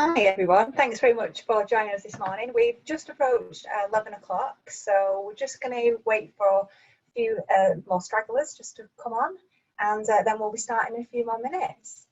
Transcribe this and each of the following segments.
Hi everyone, thanks very much for joining us this morning. We've just approached 11 o'clock, so we're just going to wait for a few more stragglers just to come on, and then we'll be starting in a few more minutes.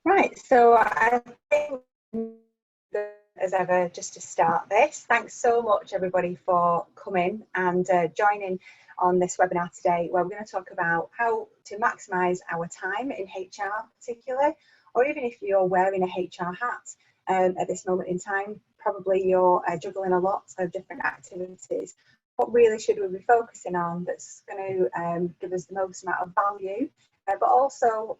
Right, so I think as ever, just to start this, thanks so much everybody for coming and joining on this webinar today, where we're going to talk about how to maximise our time in HR particularly, or even if you're wearing a HR hat at this moment in time, probably you're juggling a lot of different activities. What really should we be focusing on that's going to give us the most amount of value, but also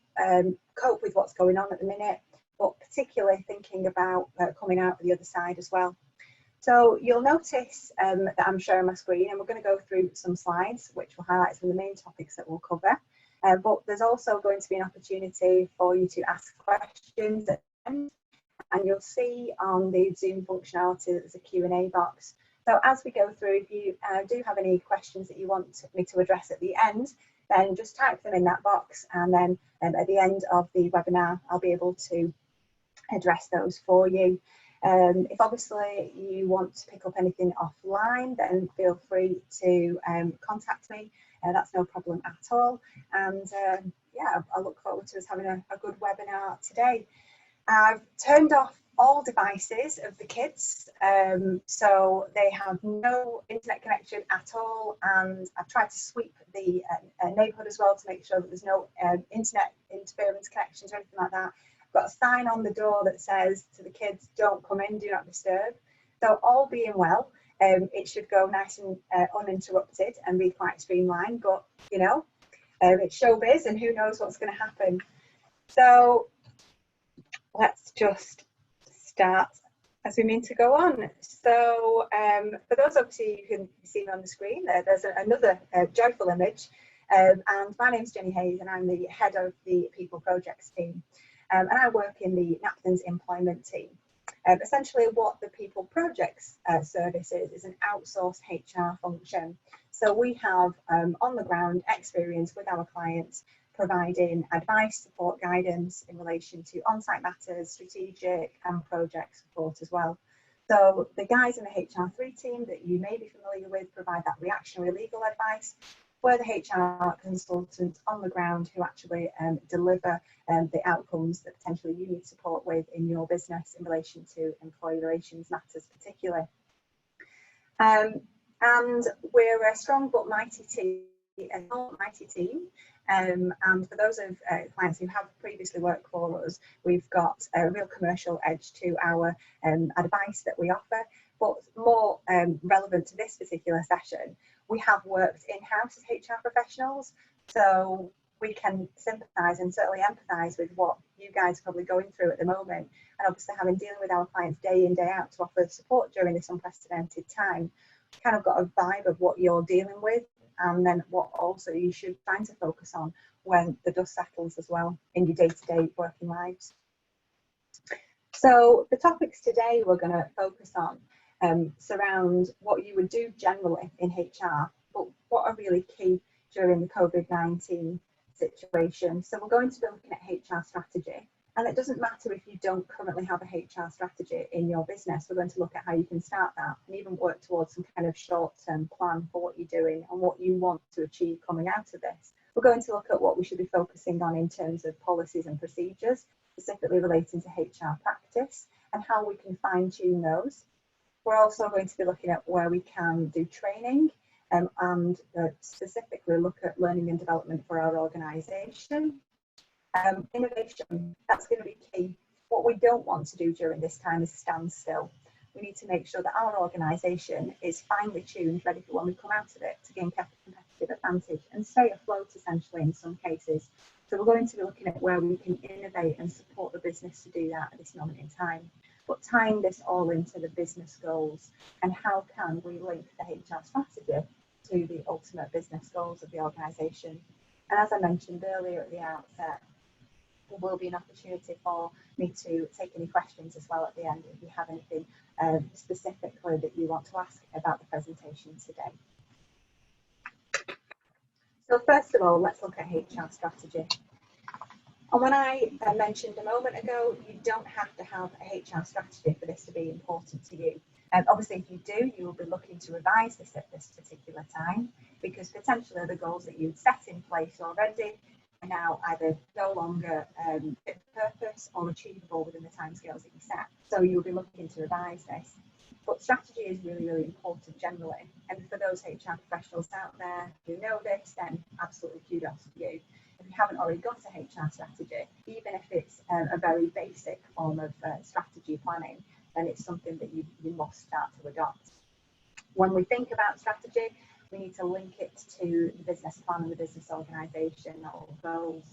cope with what's going on at the minute, but particularly thinking about coming out the other side as well. So you'll notice that I'm sharing my screen, and we're going to go through some slides which will highlight some of the main topics that we'll cover. But there's also going to be an opportunity for you to ask questions at the end, and you'll see on the Zoom functionality that there's a Q&A box. So as we go through, if you do have any questions that you want me to address at the end, then just type them in that box, and then at the end of the webinar I'll be able to address those for you. If obviously you want to pick up anything offline, then feel free to contact me. That's no problem at all. And yeah, I look forward to us having a good webinar today. I've turned off all devices of the kids, so they have no internet connection at all, and I've tried to sweep the neighbourhood as well to make sure that there's no internet interference connections or anything like that. I've got a sign on the door that says to the kids, don't come in, do not disturb. So all being well, it should go nice and uninterrupted and be quite streamlined, but you know, it's showbiz and who knows what's going to happen. So let's just start as we mean to go on. So for those obviously you can see me on the screen, there's another joyful image, and my name's Jenny Hayes and I'm the head of the People Projects team, and I work in the Napkins employment team. Essentially what the People Projects service is an outsourced HR function. So we have on the ground experience with our clients, providing advice, support, guidance in relation to on-site matters, strategic and project support as well. So the guys in the HR3 team that you may be familiar with provide that reactionary legal advice. We're the HR consultants on the ground who actually deliver the outcomes that potentially you need support with in your business in relation to employee relations matters particularly. And we're a strong but mighty team. And for those of clients who have previously worked for us, we've got a real commercial edge to our advice that we offer. But more relevant to this particular session, we have worked in-house as HR professionals, so we can sympathise and certainly empathise with what you guys are probably going through at the moment. And obviously having dealing with our clients day in, day out to offer support during this unprecedented time, kind of got a vibe of what you're dealing with, and then what also you should try to focus on when the dust settles as well in your day-to-day working lives. So the topics today we're going to focus on surround what you would do generally in HR, but what are really key during the COVID-19 situation. So we're going to be looking at HR strategy, and it doesn't matter if you don't currently have a HR strategy in your business. We're going to look at how you can start that and even work towards some kind of short-term plan for what you're doing and what you want to achieve coming out of this. We're going to look at what we should be focusing on in terms of policies and procedures, specifically relating to HR practice, and how we can fine-tune those. We're also going to be looking at where we can do training and specifically look at learning and development for our organisation. Innovation, that's going to be key. What we don't want to do during this time is stand still. We need to make sure that our organisation is finely tuned, ready for when we come out of it to gain competitive advantage and stay afloat essentially in some cases. So we're going to be looking at where we can innovate and support the business to do that at this moment in time. But tying this all into the business goals and how can we link the HR strategy to the ultimate business goals of the organisation. And as I mentioned earlier at the outset, there will be an opportunity for me to take any questions as well at the end if you have anything specifically that you want to ask about the presentation today. So first of all, let's look at HR strategy. And when I mentioned a moment ago, you don't have to have a HR strategy for this to be important to you. Obviously, if you do, you will be looking to revise this at this particular time, because potentially the goals that you'd set in place already are now either no longer fit for purpose or achievable within the timescales that you set. So you'll be looking to revise this. But strategy is really, really important generally. And for those HR professionals out there who know this, then absolutely kudos to you. If you haven't already got a HR strategy, even if it's a very basic form of strategy planning, then it's something that you must start to adopt. When we think about strategy, we need to link it to the business plan and the business organisation or goals.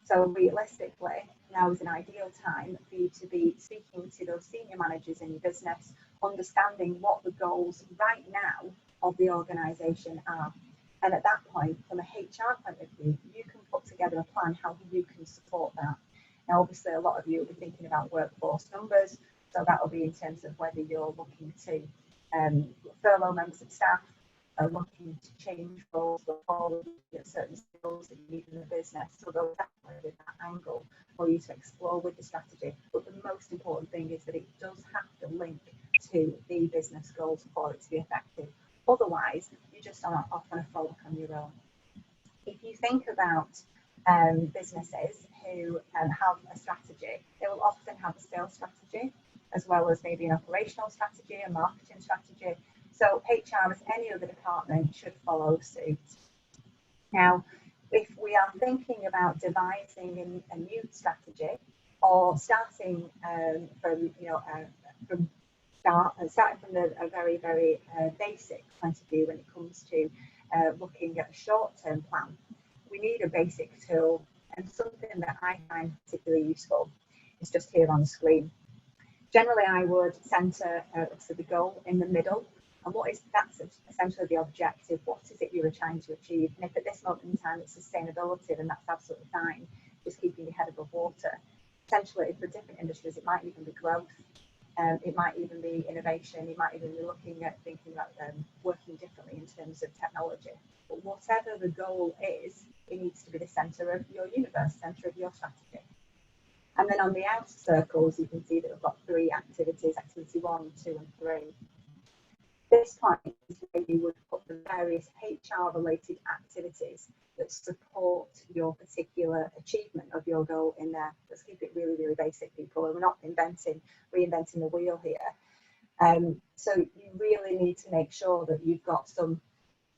So realistically, now is an ideal time for you to be speaking to those senior managers in your business, understanding what the goals right now of the organisation are. And at that point, from a HR point of view, you can put together a plan how you can support that. Now, obviously, a lot of you will be thinking about workforce numbers. So that will be in terms of whether you're looking to furlough members of staff, looking to change roles or get certain skills that you need in the business. So there'll definitely be that angle for you to explore with the strategy. But the most important thing is that it does have to link to the business goals for it to be effective. Otherwise, you just are off on a frolic on your own. If you think about businesses who have a strategy, they will often have a sales strategy, as well as maybe an operational strategy, a marketing strategy. So HR, as any other department, should follow suit. Now, if we are thinking about devising a new strategy or starting from a very, very basic point of view when it comes to looking at a short-term plan, we need a basic tool, and something that I find particularly useful is just here on the screen. Generally, I would centre the goal in the middle, and that's essentially the objective. What is it you're trying to achieve? And if at this moment in time it's sustainability, then that's absolutely fine. Just keeping your head above water. Essentially, for different industries, it might even be growth. It might even be innovation. You might even be looking at thinking about working differently in terms of technology. But whatever the goal is, it needs to be the centre of your universe, centre of your strategy. And then on the outer circles, you can see that we've got 3 activities, activity 1, 2, and 3. This point is where you would put the various HR-related activities that support your particular achievement of your goal in there. Let's keep it really, really basic, people. We're not reinventing the wheel here. So you really need to make sure that you've got some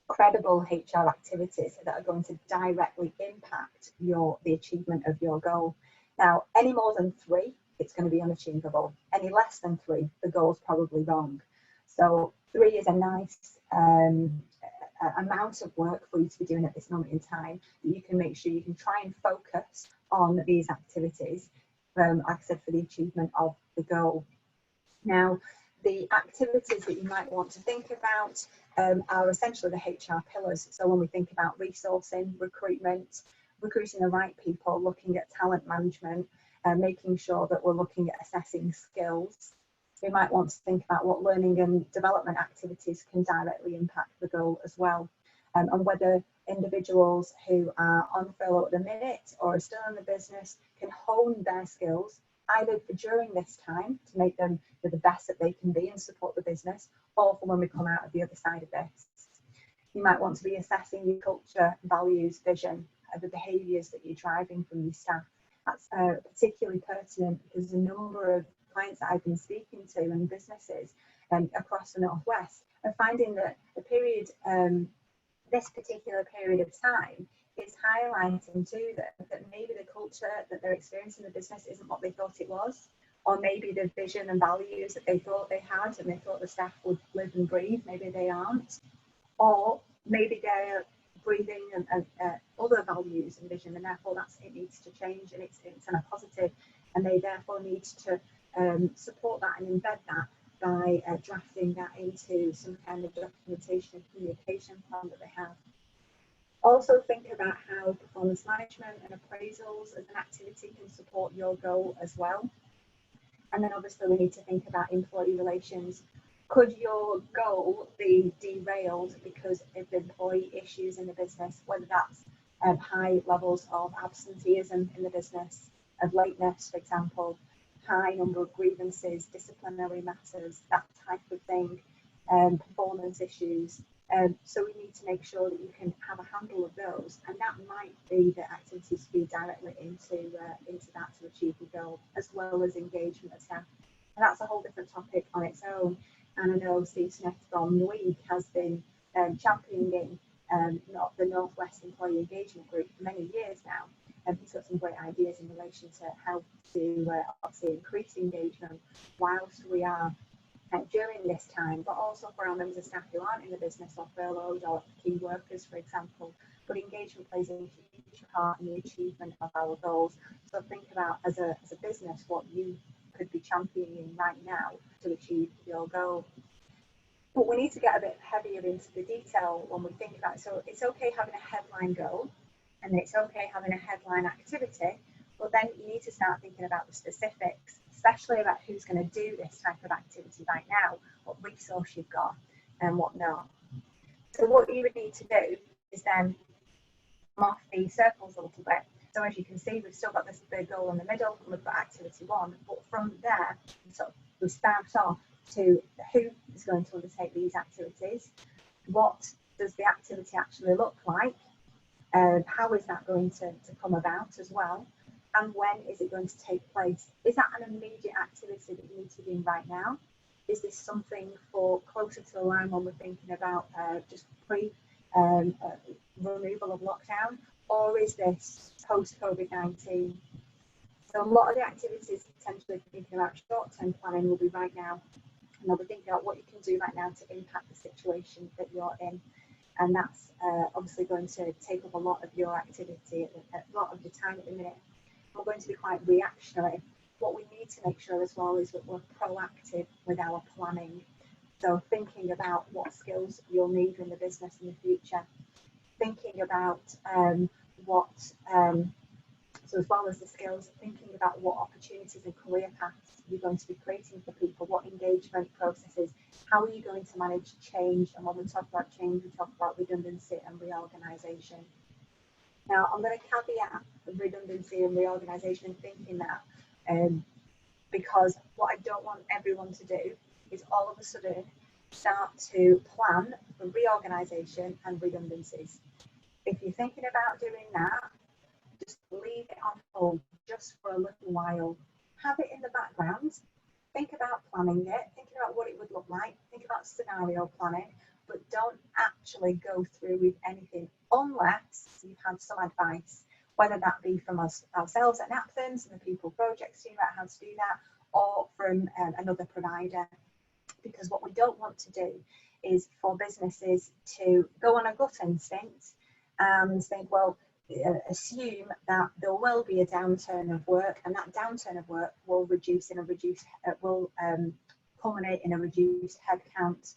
credible HR activities that are going to directly impact the achievement of your goal. Now, any more than 3, it's going to be unachievable. Any less than 3, the goal's probably wrong. So 3 is a nice amount of work for you to be doing at this moment in time. You can make sure you can try and focus on these activities like I said, for the achievement of the goal. Now, the activities that you might want to think about are essentially the HR pillars. So when we think about resourcing, recruitment, recruiting the right people, looking at talent management, making sure that we're looking at assessing skills, we might want to think about what learning and development activities can directly impact the goal as well, and whether individuals who are on furlough at the minute or are still in the business can hone their skills either for during this time to make them the best that they can be and support the business, or for when we come out of the other side of this. You might want to be assessing your culture, values, vision, the behaviours that you're driving from your staff. That's particularly pertinent because a number of clients that I've been speaking to and businesses across the Northwest are finding that the period, this particular period of time, is highlighting to them that maybe the culture that they're experiencing in the business isn't what they thought it was, or maybe the vision and values that they thought they had and they thought the staff would live and breathe, maybe they aren't, or maybe they're breathing and other values and vision, and therefore it needs to change, and it's in a positive, and they therefore need to support that and embed that by drafting that into some kind of documentation and communication plan that they have. Also think about how performance management and appraisals as an activity can support your goal as well. And then obviously we need to think about employee relations. Could your goal be derailed because of employee issues in the business, whether that's high levels of absenteeism in the business, of lateness, for example, high number of grievances, disciplinary matters, that type of thing, performance issues. So we need to make sure that you can have a handle of those, and that might be the activities feed directly into that to achieve the goal, as well as engagement of staff. And that's a whole different topic on its own. And I know Steve Smith from NWEEG has been championing the Northwest Employee Engagement Group for many years now, and he's got some great ideas in relation to how to obviously increase engagement whilst we are during this time, but also for our members of staff who aren't in the business or furloughed or key workers, for example. But engagement plays a huge part in the achievement of our goals. So think about as a business what you could be championing right now to achieve your goal. But we need to get a bit heavier into the detail when we think about it. So it's okay having a headline goal, and it's okay having a headline activity, but then you need to start thinking about the specifics, especially about who's going to do this type of activity right now, what resource you've got and what not. So what you would need to do is then come off the circles a little bit. So as you can see, we've still got this big goal in the middle, and we've got activity one, but from there, we start off to who is going to undertake these activities, what does the activity actually look like, how is that going to come about as well, and when is it going to take place? Is that an immediate activity that you need to do right now? Is this something for closer to the line when we're thinking about just removal of lockdown, or is this post-COVID-19? So a lot of the activities potentially thinking about short-term planning will be right now, and they'll be thinking about what you can do right now to impact the situation that you're in. And that's obviously going to take up a lot of your activity, a lot of your time at the minute. We're going to be quite reactionary. What we need to make sure as well is that we're proactive with our planning. So thinking about what skills you'll need in the business in the future, thinking about so as well as the skills, thinking about what opportunities and career paths you're going to be creating for people, what engagement processes, how are you going to manage change? And when we talk about change, we talk about redundancy and reorganisation. Now, I'm going to caveat redundancy and reorganisation thinking that because what I don't want everyone to do is all of a sudden start to plan for reorganisation and redundancies. If you're thinking about doing that, just leave it on hold just for a little while. Have it in the background. Think about planning it. Think about what it would look like. Think about scenario planning, but don't actually go through with anything unless you've had some advice, whether that be from ourselves at Napthans and the People Projects team about how to do that, or from another provider. Because what we don't want to do is for businesses to go on a gut instinct and think, well, assume that there will be a downturn of work, and that downturn of work will culminate in a reduced headcount,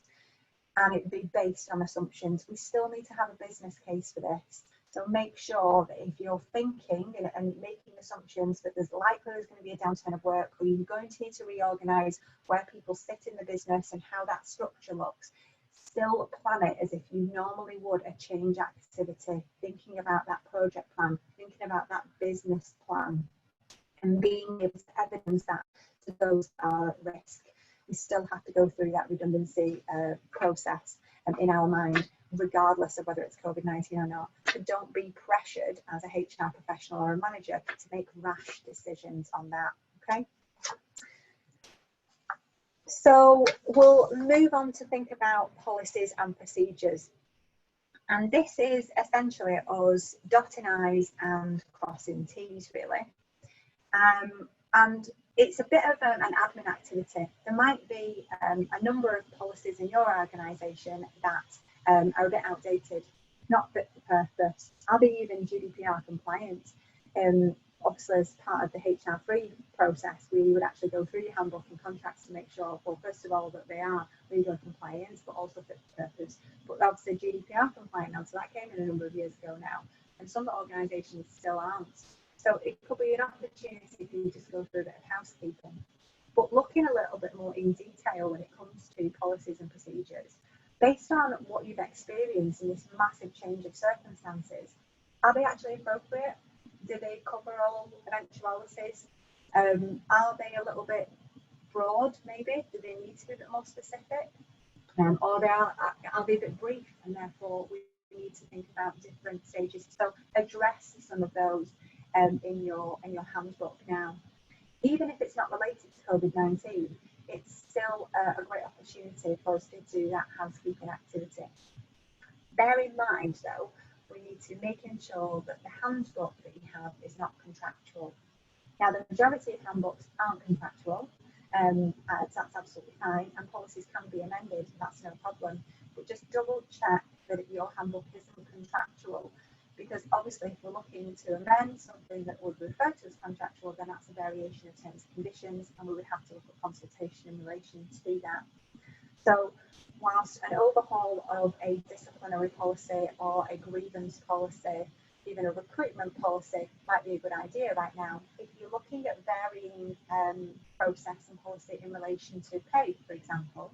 and it be based on assumptions. We still need to have a business case for this. So make sure that if you're thinking and making assumptions that there's likely there's going to be a downturn of work, or you're going to need to reorganize where people sit in the business and how that structure looks, still plan it as if you normally would a change activity, thinking about that project plan, thinking about that business plan, and being able to evidence that to those that are at risk. We still have to go through that redundancy process in our mind, regardless of whether it's COVID-19 or not. So don't be pressured as a HR professional or a manager to make rash decisions on that, okay? So we'll move on to think about policies and procedures. And this is essentially us dotting I's and crossing T's, really. And it's a bit of an admin activity. There might be a number of policies in your organisation that are a bit outdated, not fit for purpose. Are they even GDPR compliant? Obviously, as part of the HR3 process, we would actually go through your handbook and contracts to make sure, well, first of all, that they are legal compliant, but also fit for purpose. But obviously GDPR compliant now, so that came in a number of years ago now, and some organisations still aren't. So it could be an opportunity if you just go through a bit of housekeeping. But looking a little bit more in detail when it comes to policies and procedures, based on what you've experienced in this massive change of circumstances, are they actually appropriate? Do they cover all eventualities? Are they a little bit broad, maybe? Do they need to be a bit more specific? Or are they a bit brief, and therefore we need to think about different stages? So address some of those in your handbook now. Even if it's not related to COVID-19, it's still a great opportunity for us to do that housekeeping activity. Bear in mind, though, we need to making sure that the handbook that you have is not contractual. Now, the majority of handbooks aren't contractual. That's absolutely fine, and policies can be amended. That's no problem. But just double check that your handbook isn't contractual, because obviously, if we're looking to amend something that would refer to as contractual, then that's a variation of terms and conditions, and we would have to look at consultation in relation to that. So, whilst an overhaul of a disciplinary policy or a grievance policy, even a recruitment policy, might be a good idea right now, if you're looking at varying process and policy in relation to pay, for example,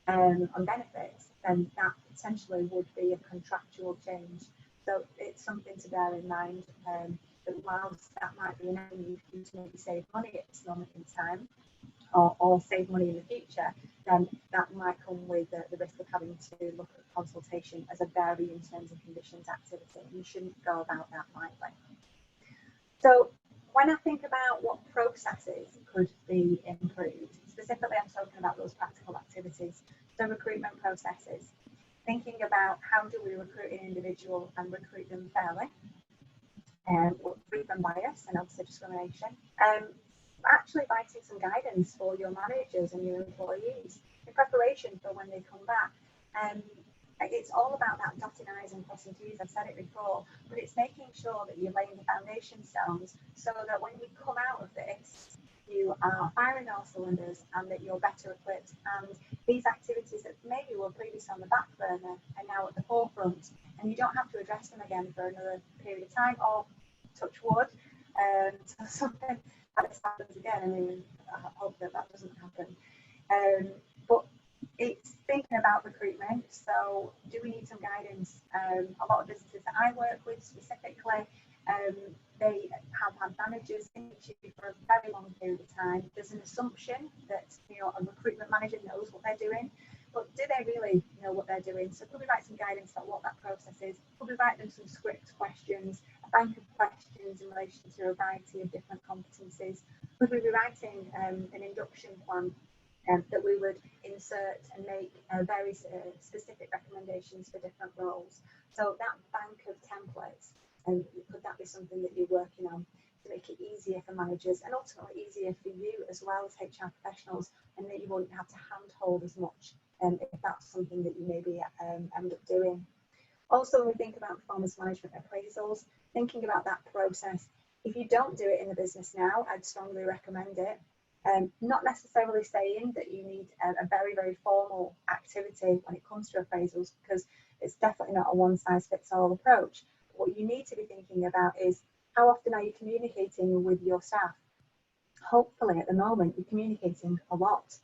on benefits, then that potentially would be a contractual change. So it's something to bear in mind, that whilst that might be an avenue for you to maybe save money at this moment in time, or save money in the future, then that might come with the risk of having to look at consultation as a varying terms and conditions activity. You shouldn't go about that lightly. So when I think about what processes could be improved, specifically I'm talking about those practical activities, so recruitment processes, thinking about how do we recruit an individual and recruit them fairly, free from bias and also discrimination. Actually writing some guidance for your managers and your employees in preparation for when they come back. It's all about that dotting I's and crossing T's. I've said it before, but it's making sure that you're laying the foundation stones so that when you come out of this, you are firing all cylinders and that you're better equipped. And these activities that maybe were previously on the back burner are now at the forefront, and you don't have to address them again for another period of time, or touch wood, something like this happens again. I mean, I hope that doesn't happen. But it's thinking about recruitment. So do we need some guidance? A lot of businesses that I work with specifically, they have had managers in situ for a very long period of time. There's an assumption that a recruitment manager knows what they're doing, but do they really know what they're doing? So could we write some guidance about what that process is? Could we write them some script questions, a bank of questions in relation to a variety of different competencies? Could we be writing an induction plan that we would insert and make very specific recommendations for different roles? So that bank of templates, could that be something that you're working on to make it easier for managers and ultimately easier for you as well as HR professionals, and that you won't have to handhold as much if that's something that you maybe end up doing? Also, when we think about performance management appraisals, thinking about that process, if you don't do it in the business now, I'd strongly recommend it. Not necessarily saying that you need a very, very formal activity when it comes to appraisals, because it's definitely not a one-size-fits-all approach. But what you need to be thinking about is how often are you communicating with your staff? Hopefully, at the moment, you're communicating a lot,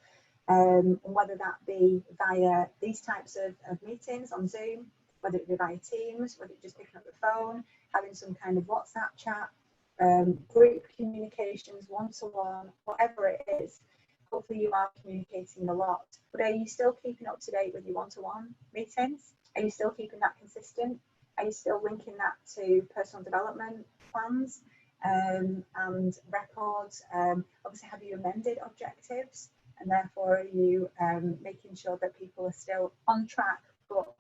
whether that be via these types of meetings on Zoom, whether it be via Teams, whether it's just picking up the phone, having some kind of WhatsApp chat, group communications, one-to-one, whatever it is. Hopefully you are communicating a lot. But are you still keeping up to date with your one-to-one meetings? Are you still keeping that consistent? Are you still linking that to personal development plans and records? Obviously, have you amended objectives? And therefore, are you making sure that people are still on track, but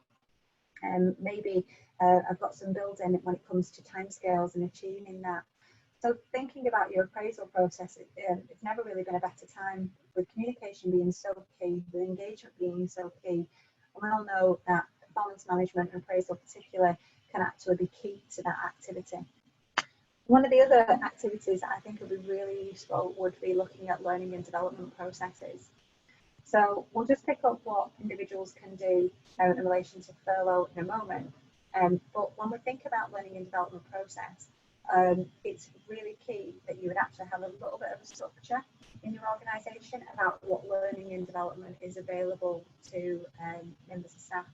maybe I've got some build-in when it comes to timescales and achieving that. So thinking about your appraisal process, it's never really been a better time, with communication being so key, with engagement being so key. And we all know that performance management and appraisal particularly can actually be key to that activity. One of the other activities that I think would be really useful would be looking at learning and development processes. So we'll just pick up what individuals can do in relation to furlough in a moment. But when we think about learning and development process, it's really key that you would actually have a little bit of a structure in your organisation about what learning and development is available to members of staff.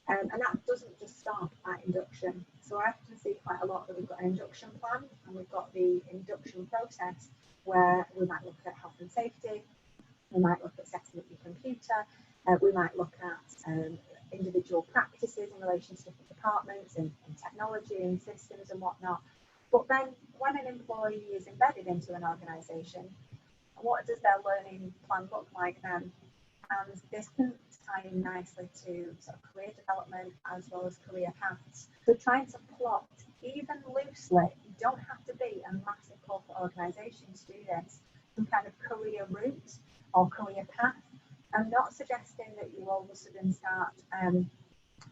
And that doesn't just start at induction. So I often see quite a lot that we've got an induction plan and we've got the induction process where we might look at health and safety, we might look at setting up your computer, we might look at individual practices in relation to different departments and technology and systems and whatnot. But then when an employee is embedded into an organisation, what does their learning plan look like then? And this can tie in nicely to sort of career development as well as career paths. So trying to plot, even loosely, you don't have to be a massive corporate organisation to do this, some kind of career route or career path. I'm not suggesting that you all of a sudden start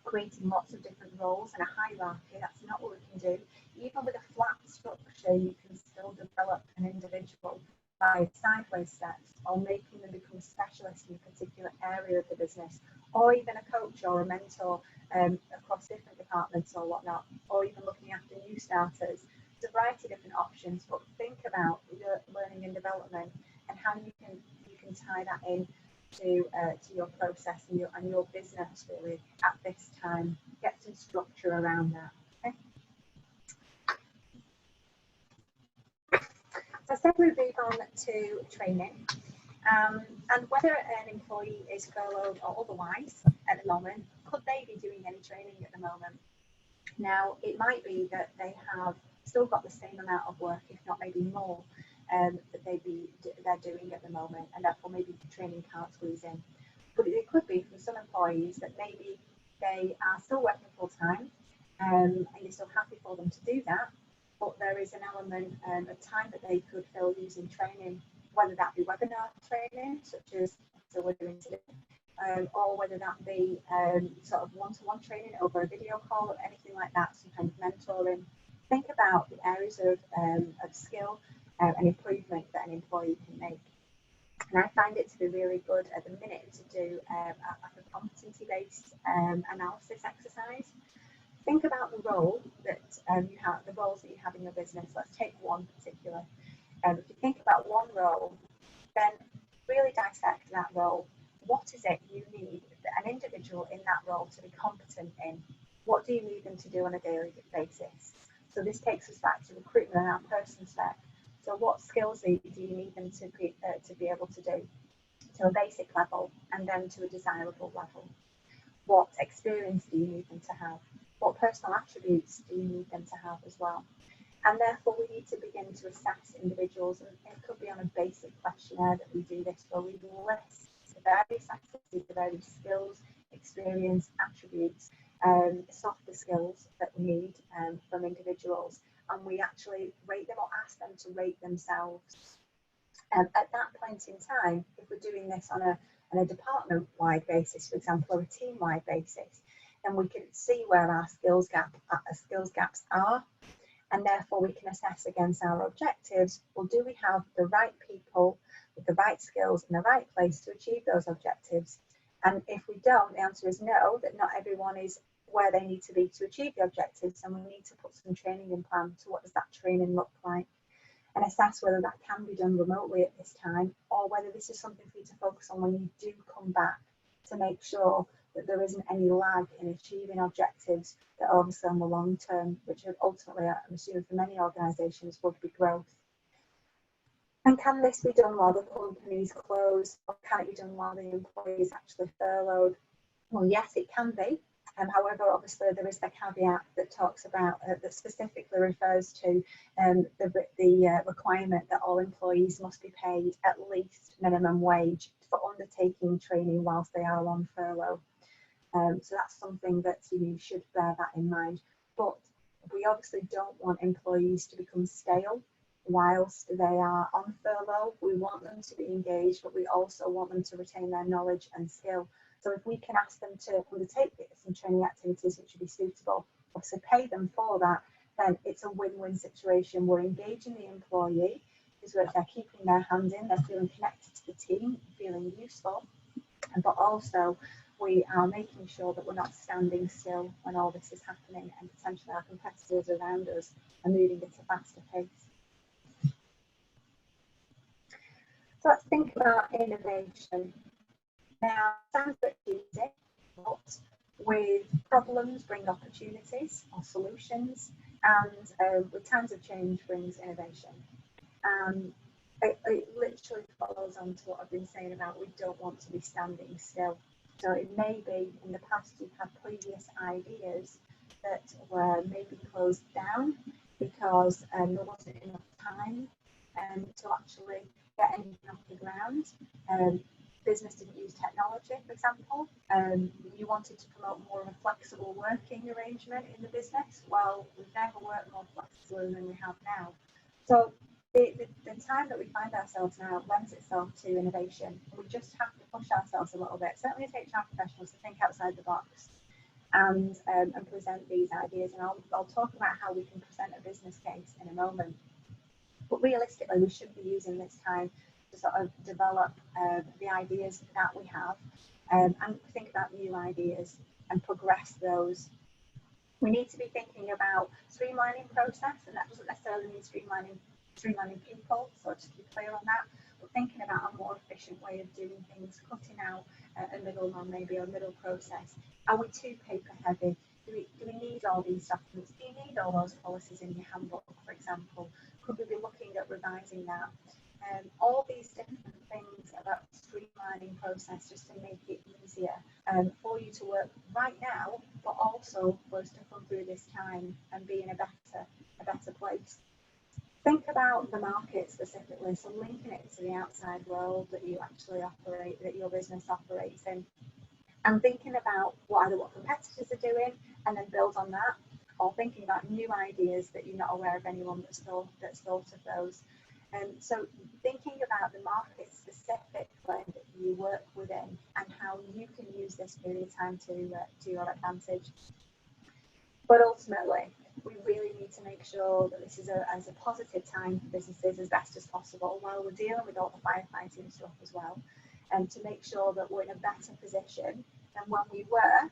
creating lots of different roles and a hierarchy. That's not what we can do. Even with a flat structure, you can still develop an individual by sideways steps, or making them become specialists in a particular area of the business, or even a coach or a mentor across different departments or whatnot, or even looking after new starters. There's a variety of different options, but think about your learning and development and how you can tie that in to your process and your business really at this time. Get some structure around that. Okay? So I said we move on to training, and whether an employee is furloughed or otherwise at the moment, could they be doing any training at the moment? Now, it might be that they have still got the same amount of work, if not maybe more, that they're doing at the moment, and therefore maybe training can't squeeze in. But it could be for some employees that maybe they are still working full time, and you're still happy for them to do that, but there is an element of time that they could fill using training, whether that be webinar training, such as we're doing today, or whether that be sort of one-to-one training over a video call or anything like that, some kind of mentoring. Think about the areas of skill and improvement that an employee can make. And I find it to be really good at the minute to do a competency-based analysis exercise. Think about the role that you have, the roles that you have in your business. Let's take one particular. If you think about one role, then really dissect that role. What is it you need an individual in that role to be competent in? What do you need them to do on a daily basis? So this takes us back to recruitment and our person spec. So what skills do you need them to be able to do to a basic level and then to a desirable level? What experience do you need them to have? What personal attributes do you need them to have as well? And therefore, we need to begin to assess individuals, and it could be on a basic questionnaire that we do this, where we list the various activities, the various skills, experience, attributes, softer skills that we need from individuals, and we actually rate them or ask them to rate themselves. At that point in time, if we're doing this on a department-wide basis, for example, or a team-wide basis, then we can see where our skills gaps are, and therefore we can assess against our objectives. Well, do we have the right people with the right skills in the right place to achieve those objectives? And if we don't, the answer is no, that not everyone is where they need to be to achieve the objectives, and we need to put some training in plan. So what does that training look like? And assess whether that can be done remotely at this time, or whether this is something for you to focus on when you do come back, to make sure that there isn't any lag in achieving objectives that obviously on the long term, which ultimately I'm assuming for many organisations would be growth. And can this be done while the company is closed, or can it be done while the employee is actually furloughed? Well, yes, it can be. However, obviously there is the caveat that talks about, that specifically refers to the requirement that all employees must be paid at least minimum wage for undertaking training whilst they are on furlough. So that's something that you should bear that in mind. But we obviously don't want employees to become stale whilst they are on furlough. We want them to be engaged, but we also want them to retain their knowledge and skill. So if we can ask them to undertake some training activities which would be suitable, obviously pay them for that, then it's a win-win situation. We're engaging the employee, because they're keeping their hand in, they're feeling connected to the team, feeling useful, but also we are making sure that we're not standing still when all this is happening, and potentially our competitors around us are moving at a faster pace. So let's think about innovation. Now, it sounds a bit easy, but with problems bring opportunities or solutions, and with times of change brings innovation. It literally follows on to what I've been saying about we don't want to be standing still. So it may be in the past you've had previous ideas that were maybe closed down because there wasn't enough time to actually get anything off the ground. Business didn't use technology, for example. You wanted to promote more of a flexible working arrangement in the business. Well, we've never worked more flexibly than we have now. So the time that we find ourselves now lends itself to innovation. We just have to push ourselves a little bit, certainly as HR professionals, to think outside the box and present these ideas. And I'll talk about how we can present a business case in a moment. But realistically, we should be using this time to sort of develop the ideas that we have and think about new ideas and progress those. We need to be thinking about streamlining process, and that doesn't necessarily mean streamlining people, so just to be clear on that, but thinking about a more efficient way of doing things, cutting out a middleman, maybe a middle process. Are we too paper heavy? Do we need all these documents? Do you need all those policies in your handbook, for example? Could we be looking at revising that? All these different things about streamlining process just to make it easier for you to work right now, but also for us to come through this time and be in a better place. Think about the market specifically, so linking it to the outside world that you actually operate, that your business operates in, and thinking about what competitors are doing, and then build on that, or thinking about new ideas that you're not aware of anyone that's thought of those. So thinking about the market specifically that you work within and how you can use this period of time to your advantage. But ultimately, we really need to make sure that this is as a positive time for businesses as best as possible while we're dealing with all the firefighting stuff as well, and to make sure that we're in a better position than when we were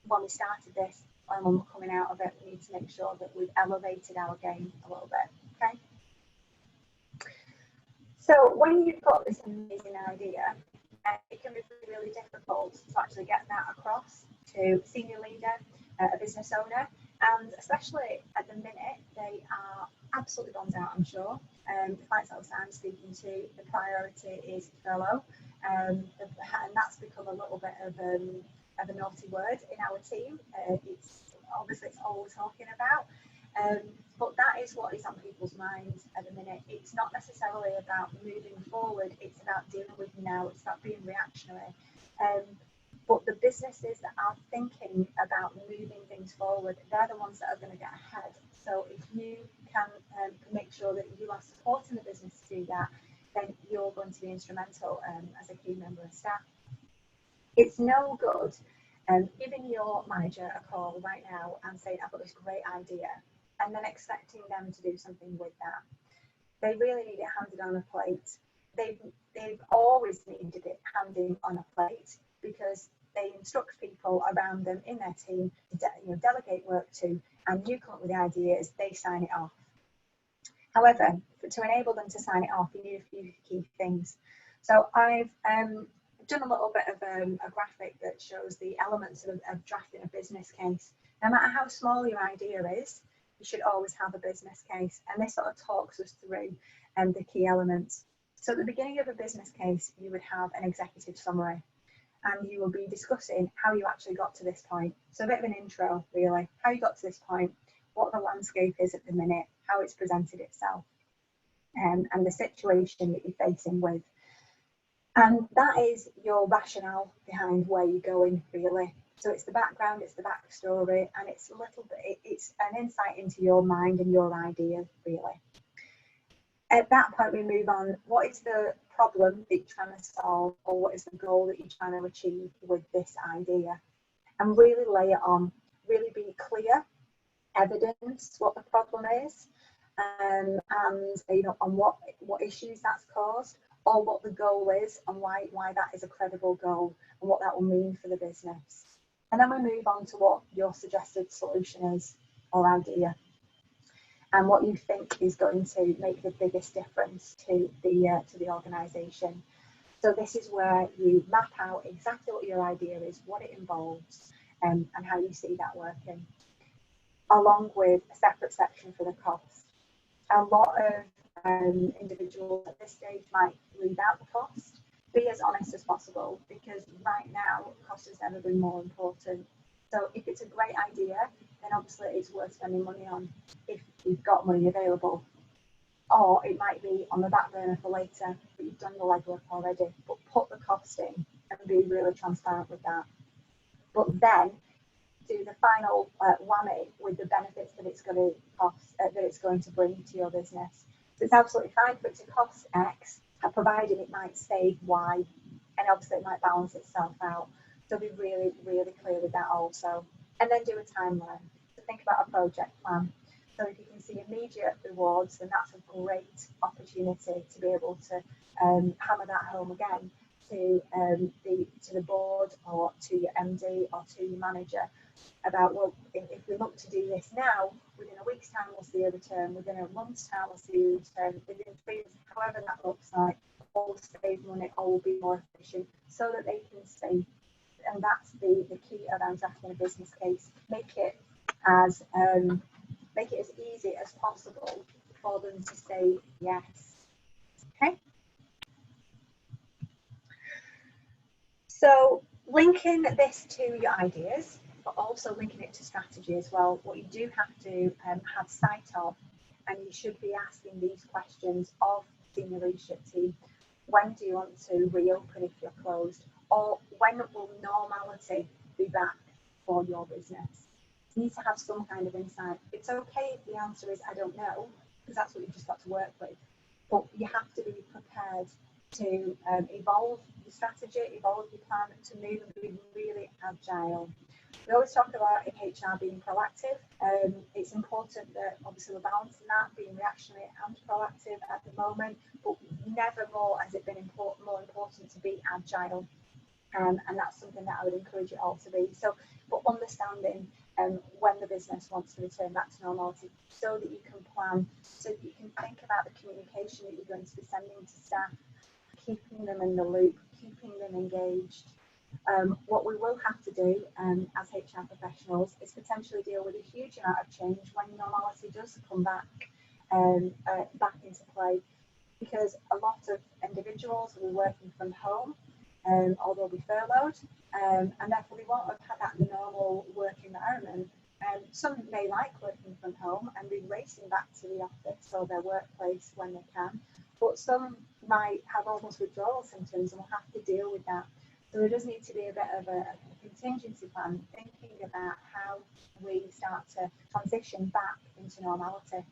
when we started this, and when we're coming out of it. We need to make sure that we've elevated our game a little bit. Okay. So when you've got this amazing idea, it can be really difficult to actually get that across to a senior leader, a business owner, and especially at the minute, they are absolutely bombed out, I'm sure. The clients that I'm speaking to, the priority is furlough, and that's become a little bit of a naughty word in our team. It's all we're talking about. But that is what is on people's minds at the minute. It's not necessarily about moving forward, it's about dealing with now, it's about being reactionary. But the businesses that are thinking about moving things forward, they're the ones that are going to get ahead. So if you can make sure that you are supporting the business to do that, then you're going to be instrumental as a key member of staff. It's no good Giving your manager a call right now and saying, I've got this great idea, and then expecting them to do something with that. They really need it handed on a plate. They've always needed it handed on a plate because they instruct people around them in their team to delegate work to, and you come up with the ideas, they sign it off. However, to enable them to sign it off, you need a few key things. So I've done a little bit of a graphic that shows the elements of drafting a business case. No matter how small your idea is, you should always have a business case. And this sort of talks us through the key elements. So at the beginning of a business case, you would have an executive summary, and you will be discussing how you actually got to this point. So a bit of an intro, really, how you got to this point, what the landscape is at the minute, how it's presented itself, and the situation that you're facing with. And that is your rationale behind where you're going, really. So it's the background, it's the backstory, and it's a little bit, it's an insight into your mind and your idea, really. At that point, we move on. What is the problem that you're trying to solve, or what is the goal that you're trying to achieve with this idea? And really lay it on, really be clear, evidence what the problem is, and on what issues that's caused, or what the goal is and why that is a credible goal and what that will mean for the business. And then we move on to what your suggested solution is or idea, and what you think is going to make the biggest difference to the organisation. So this is where you map out exactly what your idea is, what it involves, and how you see that working, along with a separate section for the cost. A lot of individuals at this stage might leave out the cost. Be as honest as possible, because right now cost has never been more important. So if it's a great idea, then obviously it's worth spending money on if you've got money available. Or it might be on the back burner for later, but you've done the legwork already. But put the cost in and be really transparent with that. But then do the final whammy with the benefits that it's going to cost, that it's going to bring to your business. So it's absolutely fine for it to cost X, provided it might save Y, and obviously it might balance itself out. So be really, really clear with that also. And then do a timeline. So think about a project plan. So if you can see immediate rewards, then that's a great opportunity to be able to hammer that home again to the board or to your MD or to your manager about, well, if we look to do this now, within a week's time we'll see a return, within a month's time we'll see a return, within 3 months, however that looks like, all will save money, all will be more efficient, so that they can see. And that's the key around drafting a business case. Make it as easy as possible for them to say yes. Okay. So linking this to your ideas, but also linking it to strategy as well. What you do have to have sight of, and you should be asking these questions of senior leadership team. When do you want to reopen if you're closed? Or when will normality be back for your business? You need to have some kind of insight. It's okay if the answer is I don't know, because that's what you've just got to work with. But you have to be prepared to evolve your strategy, evolve your plan, to move and be really agile. We always talk about in HR being proactive. It's important that obviously we're balancing that, being reactionary and proactive at the moment, but never more has it been more important to be agile. And that's something that I would encourage you all to be. So, but understanding when the business wants to return back to normality, so that you can plan, so that you can think about the communication that you're going to be sending to staff, keeping them in the loop, keeping them engaged. What we will have to do as HR professionals is potentially deal with a huge amount of change when normality does come back into play, because a lot of individuals will be working from home, or they'll be furloughed, and therefore they won't have had that normal work environment. Some may like working from home and be racing back to the office or their workplace when they can, but some might have almost withdrawal symptoms and will have to deal with that. So there does need to be a bit of a contingency plan, thinking about how we start to transition back into normality.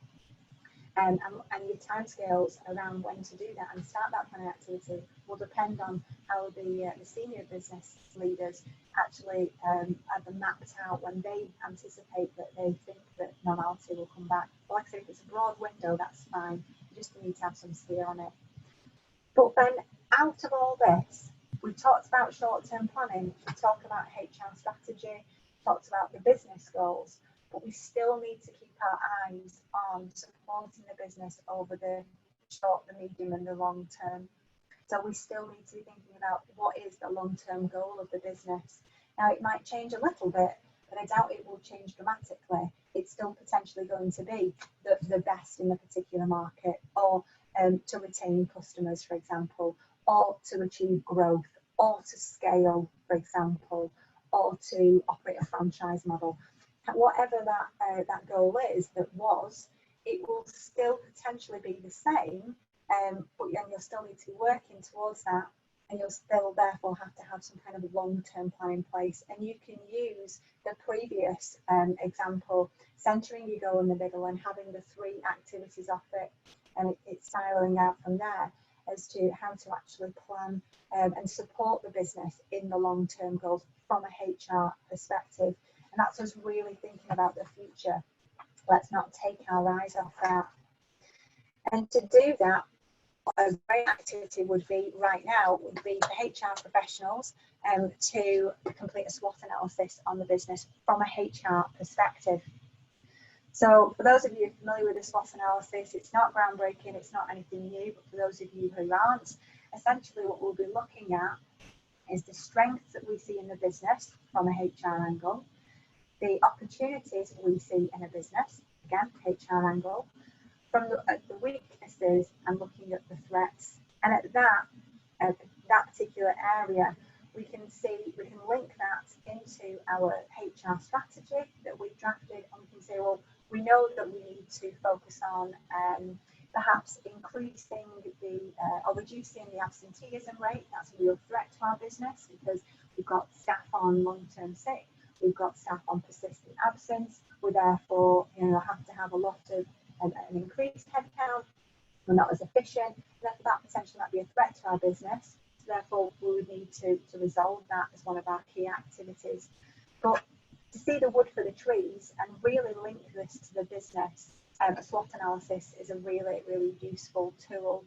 and your timescales around when to do that and start that planning activity will depend on how the senior business leaders actually have them mapped out when they anticipate that they think that normality will come back. But like I said, if it's a broad window, that's fine. You just need to have some steer on it. But then out of all this, we talked about short-term planning, we talked about HR strategy, talked about the business goals, but we still need to keep our eyes on supporting the business over the short, the medium and the long term. So we still need to be thinking about what is the long-term goal of the business. Now it might change a little bit, but I doubt it will change dramatically. It's still potentially going to be the best in the particular market, or to retain customers, for example, or to achieve growth, or to scale, for example, or to operate a franchise model. Whatever that goal is it will still potentially be the same, but you'll still need to be working towards that, and you'll still therefore have to have some kind of long-term plan in place. And you can use the previous example, centering your goal in the middle and having the 3 activities off it, and it's siloing out from there as to how to actually plan and support the business in the long-term goals from a HR perspective. And that's us really thinking about the future. Let's not take our eyes off that. And to do that, a great activity would be right now would be for HR professionals to complete a SWOT analysis on the business from a HR perspective. So for those of you familiar with the SWOT analysis, it's not groundbreaking, it's not anything new, but for those of you who aren't, essentially what we'll be looking at is the strengths that we see in the business from a HR angle, the opportunities we see in a business, again, HR angle, from the weaknesses and looking at the threats. And at that particular area, we can link that into our HR strategy that we've drafted, and we can say, well, we know that we need to focus on perhaps increasing or reducing the absenteeism rate. That's a real threat to our business because we've got staff on long-term sick, we've got staff on persistent absence. We therefore, have to have a lot of an increased headcount. We're not as efficient. Therefore, that potentially might be a threat to our business. So therefore, we would need to resolve that as one of our key activities. But to see the wood for the trees and really link this to the business, a SWOT analysis is a really, really useful tool.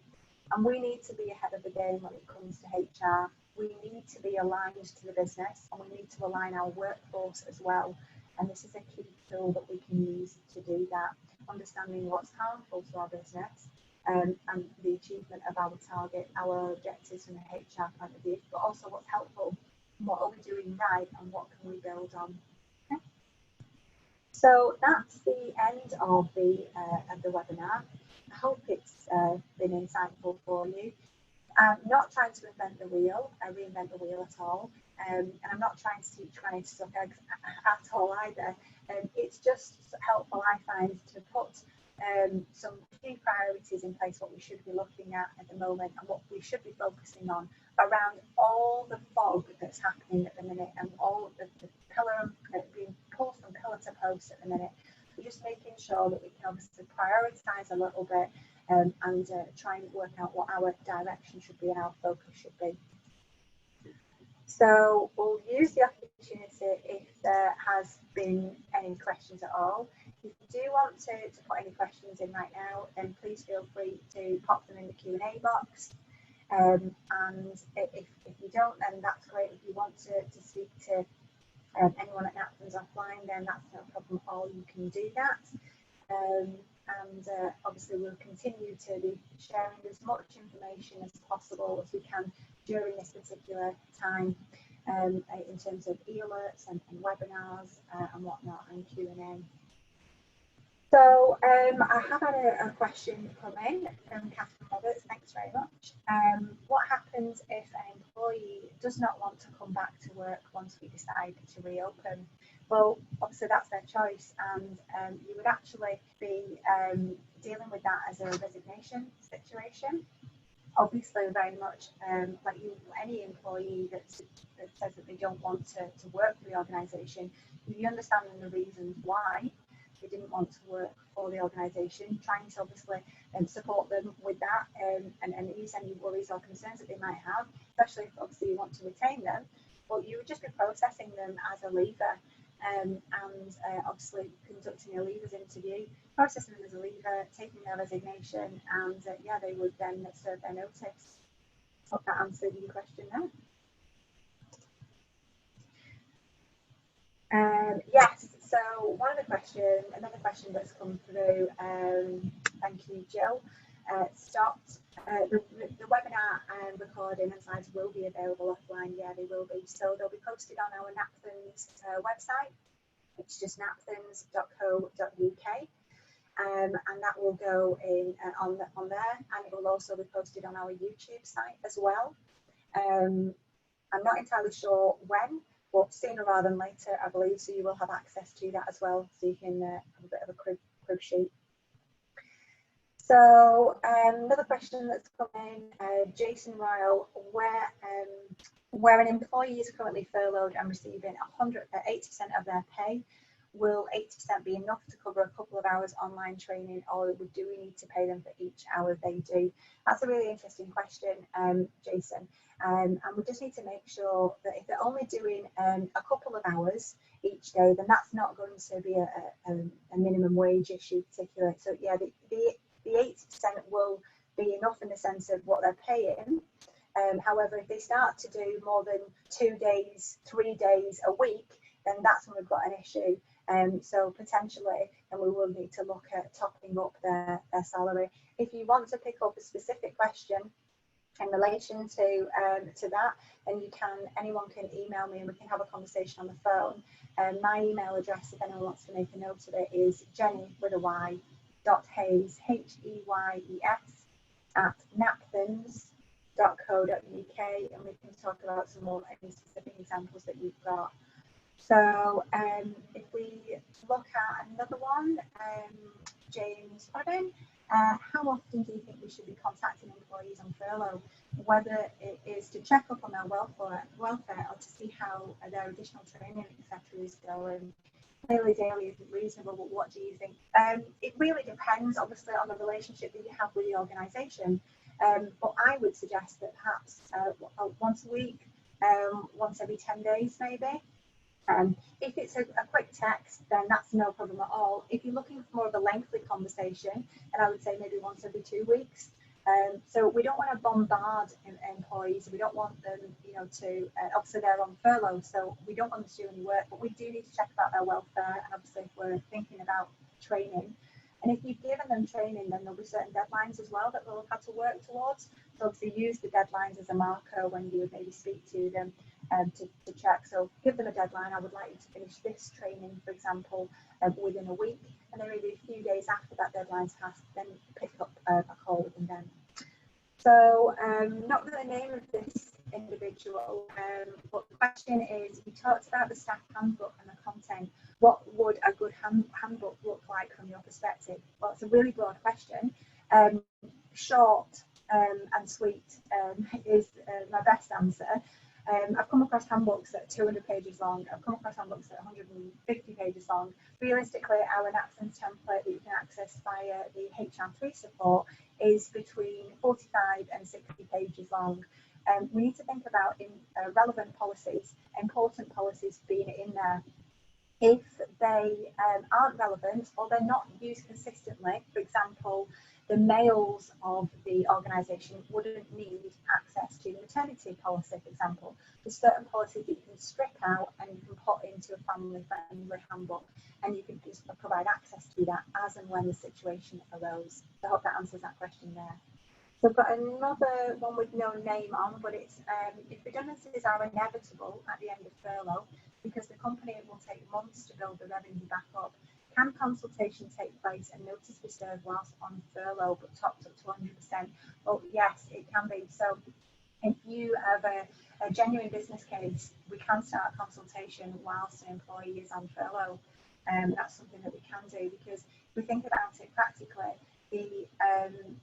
And we need to be ahead of the game when it comes to HR. We need to be aligned to the business, and we need to align our workforce as well. And this is a key tool that we can use to do that, understanding what's harmful to our business and the achievement of our target, our objectives from a HR point of view, but also what's helpful, what are we doing right, and what can we build on. Okay. So that's the end of the webinar. I hope it's been insightful for you. I'm not trying to reinvent the wheel at all, and I'm not trying to teach granny to suck eggs at all either. It's just helpful, I find, to put some key priorities in place, what we should be looking at the moment and what we should be focusing on around all the fog that's happening at the minute and all of the pillar being pulled from pillar to post at the minute. We're just making sure that we can obviously prioritise a little bit and try and work out what our direction should be and our focus should be. So we'll use the opportunity if there has been any questions at all. If you do want to put any questions in right now, then please feel free to pop them in the Q&A box. And if you don't, then that's great. If you want to speak to anyone at Napkins offline, then that's no problem at all. You can do that. Obviously we'll continue to be sharing as much information as possible as we can during this particular time in terms of e-alerts and webinars and whatnot and Q&A. So I have had a question come in from Catherine Roberts. Thanks very much. What happens if an employee does not want to come back to work once we decide to reopen? Well, obviously that's their choice, and you would actually be dealing with that as a resignation situation. Obviously, very much like any employee that says that they don't want to work for the organisation, you understand the reasons why they didn't want to work for the organisation, trying to obviously support them with that and ease any worries or concerns that they might have, especially if obviously you want to retain them. But you would just be processing them as a leaver and obviously conducting a leavers interview, processing them as a leaver, taking their resignation, and yeah, they would then serve their notice. Hope that answered your question there. Yes, so another question that's come through, thank you, Jill, stopped. The webinar recording and slides will be available offline. Yeah, they will be. So they'll be posted on our Napthans website, which is just napthans.co.uk. And that will go in on there, and it will also be posted on our YouTube site as well. I'm not entirely sure when, but sooner rather than later, I believe, so you will have access to that as well, so you can have a bit of a crib sheet. So another question that's come in, Jason Ryle, where an employee is currently furloughed and receiving 80% of their pay, will 80% be enough to cover a couple of hours online training, or do we need to pay them for each hour they do? That's a really interesting question, Jason. And we just need to make sure that if they're only doing a couple of hours each day, then that's not going to be a minimum wage issue particularly. So yeah, the 80% will be enough in the sense of what they're paying. However, if they start to do more than 2 days, 3 days a week, then that's when we've got an issue. So potentially, then we will need to look at topping up their salary. If you want to pick up a specific question in relation to that, then anyone can email me and we can have a conversation on the phone. My email address, if anyone wants to make a note of it, is jenny.hayes, HEYES, @napthans.co.uk, and we can talk about some more any specific examples that you've got. So if we look at another one, James Odin, how often do you think we should be contacting employees on furlough, whether it is to check up on their welfare or to see how their additional training, etc. is going? Clearly daily is reasonable, but what do you think? It really depends, obviously, on the relationship that you have with the organisation. But I would suggest that perhaps once a week, once every 10 days maybe. If it's a quick text, then that's no problem at all. If you're looking for more of a lengthy conversation, then I would say maybe once every 2 weeks. So we don't want to bombard employees. We don't want them, to obviously they're on furlough, so we don't want them to do any work. But we do need to check about their welfare, and obviously if we're thinking about training. And if you've given them training, then there'll be certain deadlines as well that they'll have to work towards. So obviously use the deadlines as a marker when you would maybe speak to them to check. So give them a deadline. I would like you to finish this training, for example, within a week. And then maybe a few days after that deadline's passed, then pick up a call with them then. So not the name of this individual, but the question is, we talked about the staff handbook and the content. What would a good handbook look like from your perspective? Well, it's a really broad question. Short and sweet is my best answer. I've come across handbooks that are 200 pages long. I've come across handbooks that are 150 pages long. Realistically, our Napthans template that you can access via the HR3 support is between 45 and 60 pages long. We need to think about relevant policies, important policies being in there. If they aren't relevant or they're not used consistently, for example, the males of the organisation wouldn't need access to the maternity policy, for example. There's certain policies that you can strip out and you can put into a family-friendly handbook, and you can just provide access to that as and when the situation arose. So I hope that answers that question there. So I've got another one with no name on, but it's if redundancies are inevitable at the end of furlough, because the company will take months to build the revenue back up, can consultation take place and notice be served whilst on furlough but topped up to 100%? Well, yes, it can be. So if you have a genuine business case, we can start a consultation whilst an employee is on furlough. That's something that we can do, because if we think about it practically, the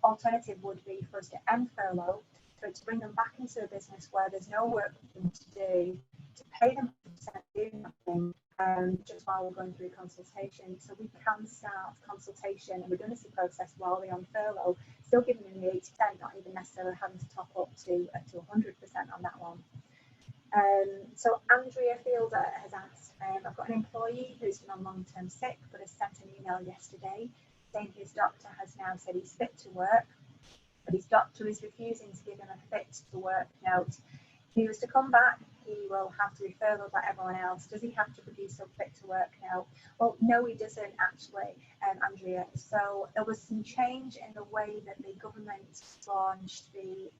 alternative would be for us to end furlough, to bring them back into a business where there's no work for them to do, to pay them to do nothing, just while we're going through consultation. So we can start consultation and redundancy process while they're on furlough, still giving them the 80%, not even necessarily having to top up to 100% on that one. So Andrea Fielder has asked, I've got an employee who's been on long-term sick but has sent an email yesterday saying his doctor has now said he's fit to work, but his doctor is refusing to give him a fit to work note. If he was to come back, he will have to be furloughed like everyone else. Does he have to produce a fit to work note? Well, no, he doesn't actually, Andrea. So there was some change in the way that the government launched the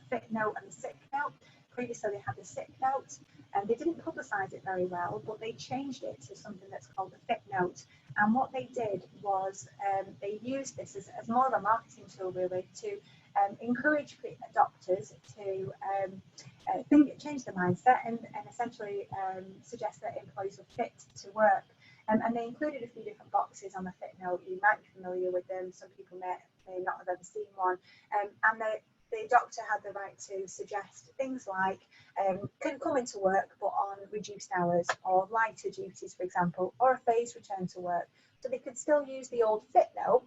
fit note and the sick note. Previously, they had the sick note, and they didn't publicise it very well, but they changed it to something that's called the fit note. And what they did was they used this as more of a marketing tool, really, to encourage doctors to change their mindset and essentially suggest that employees are fit to work. And they included a few different boxes on the fit note. You might be familiar with them. Some people may not have ever seen one. And the doctor had the right to suggest things like can come into work but on reduced hours or lighter duties, for example, or a phased return to work. So they could still use the old fit note,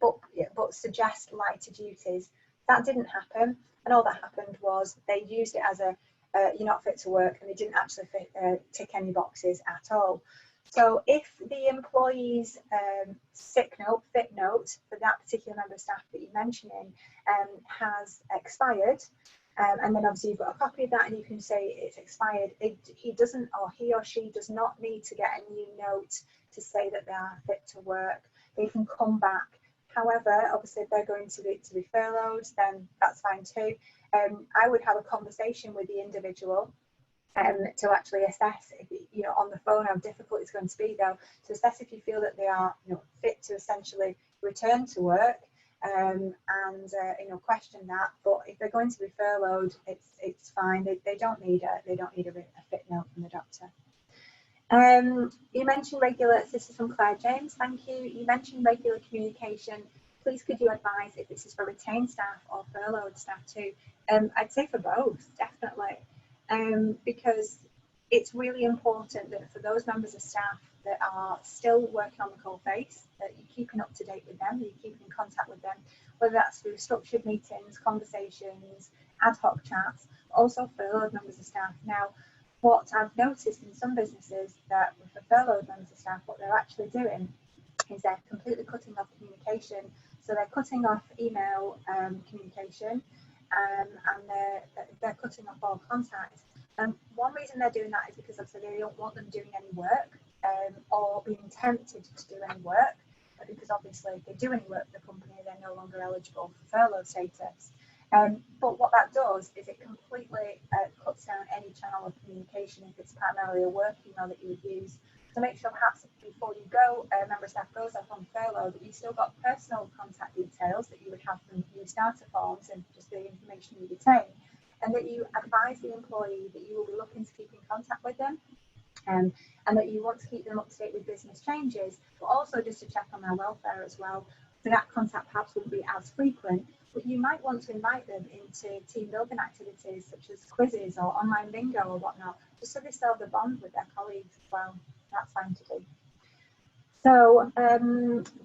but suggest lighter duties. That didn't happen, and all that happened was they used it as a you're not fit to work, and they didn't actually tick any boxes at all. So if the employee's sick note, fit note for that particular member of staff that you're mentioning has expired, and then obviously you've got a copy of that and you can say it's expired, he doesn't, or he or she does not need to get a new note to say that they are fit to work. They can come back. However, obviously if they're going to be furloughed, then that's fine too. I would have a conversation with the individual to actually assess, on the phone how difficult it's going to be, though, to assess if you feel that they are, fit to essentially return to work, and question that. But if they're going to be furloughed, it's fine. They don't need a fit note from the doctor. You mentioned regular, this is from Claire James, thank you. You mentioned regular communication. Please could you advise if this is for retained staff or furloughed staff too? I'd say for both, definitely. Because it's really important that for those members of staff that are still working on the coal face, that you're keeping up to date with them, you're keeping in contact with them, whether that's through structured meetings, conversations, ad hoc chats, also furloughed members of staff. Now, what I've noticed in some businesses that with the furloughed members of staff, what they're actually doing is they're completely cutting off communication. So they're cutting off email communication, and they're cutting off all contact. And one reason they're doing that is because obviously they don't want them doing any work or being tempted to do any work, because obviously if they do any work for the company, they're no longer eligible for furlough status. But what that does is it completely cuts down any channel of communication if it's primarily a work email that you would use. So make sure perhaps before you go, a member of staff goes off on furlough, that you've still got personal contact details that you would have from your starter forms and just the information you retain, and that you advise the employee that you will be looking to keep in contact with them, and that you want to keep them up to date with business changes, but also just to check on their welfare as well. So that contact perhaps wouldn't be as frequent, but you might want to invite them into team building activities such as quizzes or online bingo or whatnot, just so they still have the bond with their colleagues as well. That's fine to do. So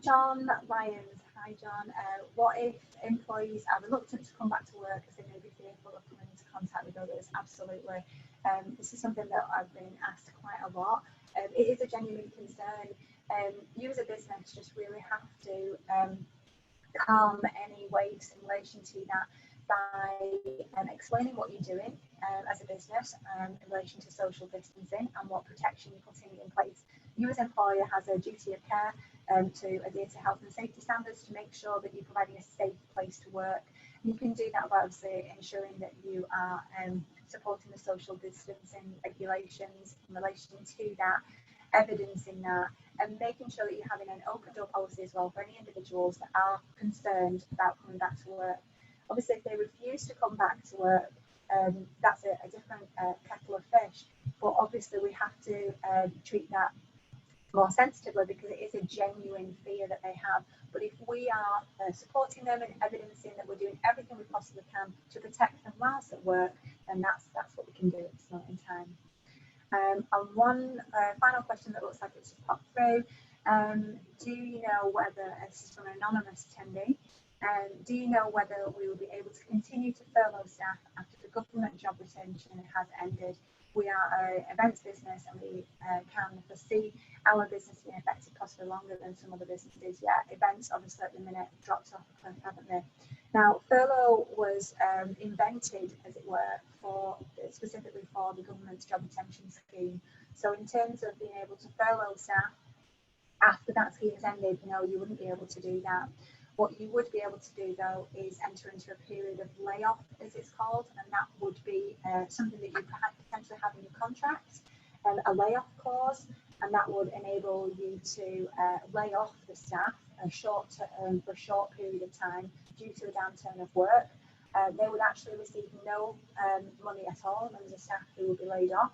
John Lyons, hi John. What if employees are reluctant to come back to work as they may be fearful of coming into contact with others? Absolutely. This is something that I've been asked quite a lot. It is a genuine concern. You as a business just really have to calm any waves in relation to that by explaining what you're doing as a business in relation to social distancing and what protection you're putting in place. You as an employer has a duty of care to adhere to health and safety standards to make sure that you're providing a safe place to work. And you can do that by obviously ensuring that you are supporting the social distancing regulations in relation to that, evidencing that, and making sure that you're having an open door policy as well for any individuals that are concerned about coming back to work. Obviously, if they refuse to come back to work, that's a different kettle of fish. But obviously, we have to treat that more sensitively because it is a genuine fear that they have. But if we are supporting them and evidencing that we're doing everything we possibly can to protect them whilst at work, then that's what we can do at this moment in time. And one final question that looks like it's just popped through. Do you know whether, this is from an anonymous attendee, do you know whether we will be able to continue to furlough staff after the government job retention has ended? We are an events business and we can foresee our business being affected possibly longer than some other businesses. Yeah, events obviously at the minute dropped off, haven't they? Now, furlough was invented, as it were, specifically for the government's job retention scheme. So in terms of being able to furlough staff after that scheme has ended, no, you wouldn't be able to do that. What you would be able to do, though, is enter into a period of layoff, as it's called, and that would be something that you potentially have in your contract, a layoff clause, and that would enable you to lay off the staff for a short period of time due to a downturn of work. They would actually receive no money at all, members of staff who will be laid off,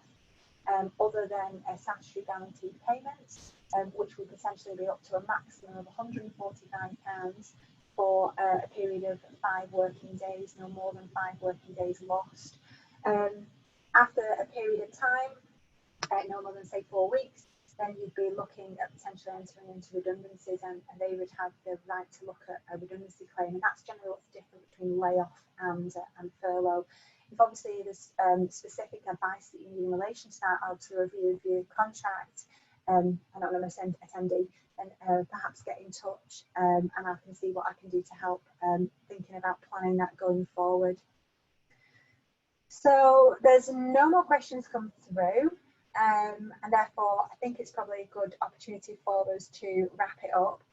other than a statutory guaranteed payment, which would potentially be up to a maximum of £145 for a period of 5 working days, no more than 5 working days lost. After a period of time, no more than say 4 weeks, then you'd be looking at potentially entering into redundancies, and they would have the right to look at a redundancy claim, and that's generally what's different between layoff and furlough. If obviously there's specific advice that you need in relation to that, or to review of your contract, anonymous attendee, then perhaps get in touch, and I can see what I can do to help thinking about planning that going forward. So there's no more questions come through, and therefore I think it's probably a good opportunity for us to wrap it up.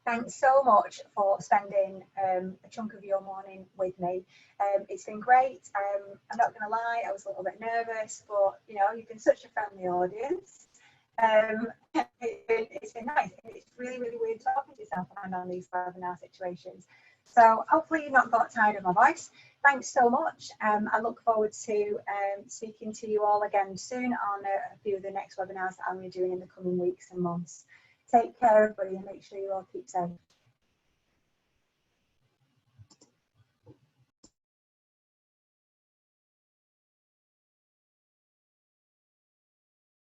Thanks so much for spending a chunk of your morning with me. It's been great. I'm not going to lie, I was a little bit nervous, but you know, you've been such a friendly audience. It's been nice. It's really, really weird talking to yourself around on these webinar situations. So hopefully you've not got tired of my voice. Thanks so much. I look forward to speaking to you all again soon on a few of the next webinars that I'm going to be doing in the coming weeks and months. Take care, everybody, and make sure you all keep safe.